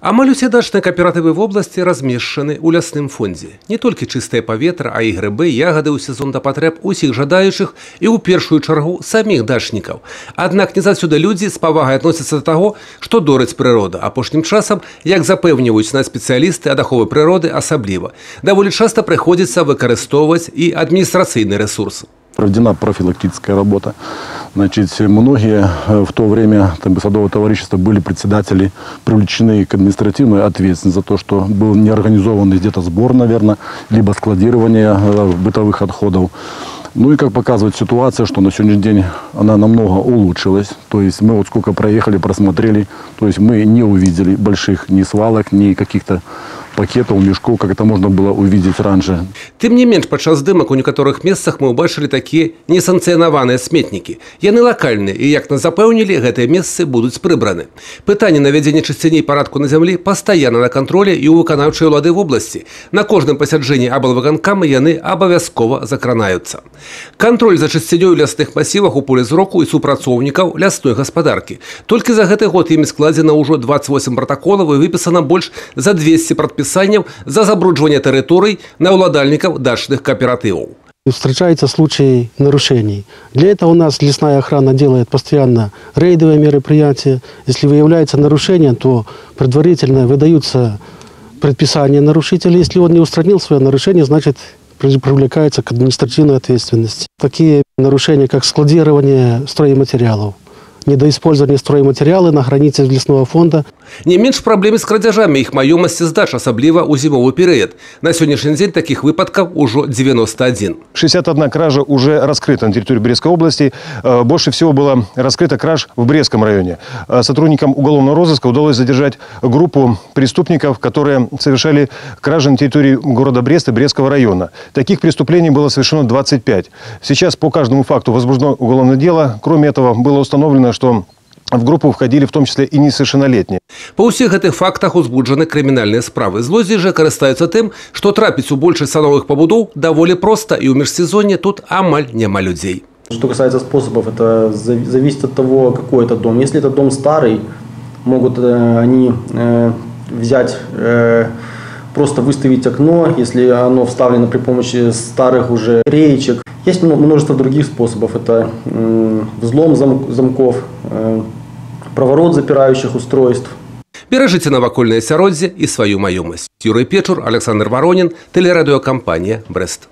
Амаль усе дачныя кааператывы в области размешчаны ў лясным фондзе. Не толькі чыстае паветра, а і грыбы, ягады ў сезон да патрэб усіх жадаючых і ў першую чаргу саміх дачнікаў. Аднак не заўсёды людзі з павагай адносяцца да таго, што дораць прырода. Апошнім часам, як запэўніваюць нас спецыялісты ад аховы прыроды, асабліва, даволі часта прыходзіцца выкарыстоўваць і адміністрацыйны ресурс. Проведена профилактическая работа. Значит, многие в то время садового товарищества были председатели привлечены к административной ответственности за то, что был неорганизованный где-то сбор, наверное, либо складирование бытовых отходов. Ну и как показывает ситуация, что на сегодняшний день она намного улучшилась. То есть мы вот сколько проехали, просмотрели, то есть мы не увидели больших ни свалок, ни каких-то пакетов, мешков, как это можно было увидеть раньше. Тым не менш, падчас здымак у некаторых месцах мы ўбачылі такія несанкцыянаваныя сметнікі. Яны лакальныя і, як нас запэўнілі, гэтыя месцы будуць прыбраны. Пытанне навядзення чысціней парадку на зямлі пастаянна на кантролі і ў выканаўчай улады в обласці. На кожным пасяджэнні аблвыканкама яны абавязкова закранаюцца. Кантроль за чысцінёй у лясных масівах у поле зроку і супрацоўнікаў лясной гаспадаркі. Толькі за гэты год імі складзена ўжо 28 пратаколаў і выпісана больш за 200 прадпісанняў за забрудживание территорий на уладальников дачных кооперативов. Встречаются случаи нарушений. Для этого у нас лесная охрана делает постоянно рейдовые мероприятия. Если выявляется нарушение, то предварительно выдаются предписания нарушителя. Если он не устранил свое нарушение, значит привлекается к административной ответственности. Такие нарушения, как складирование стройматериалов, недоиспользование стройматериалы на границе лесного фонда. Не менш праблемы з крадзяжамі іх маёмасці здач, асабліва ў зімовы перыяд. На сённяшні дзень такіх выпадкаў ужо 91. 61 кража уже раскрыта на территории Брестской области. Больше всего было раскрыто краж в Брестском районе. Сотрудникам уголовного розыска удалось задержать группу преступников, которые совершали кражи на территории города Бреста и Брестского района. Таких преступлений было совершено 25. Сейчас по каждому факту возбуждено уголовное дело. Кроме этого, было установлено, что в группу входили в том числе и несовершеннолетние. Па ўсіх гэтых фактах узбуджаны крымінальныя справы. Злодзеі жа карыстаюцца тым, што трапіць у большасць садовых пабудоў даволі проста, і ў міжсезонне тут амаль няма людзей. Что касается способов, это зависит от того, какой это дом. Если это дом старый, могут они взять, просто выставить окно, если оно вставлено при помощи старых уже реечек. Есть множество других способов. Это взлом замков, проворот запирающих устройств. Бережыце навакольнае асяроддзе і сваю маёмасць. Юрый Печур, Александр Воронин, телерадиокомпания «Брест».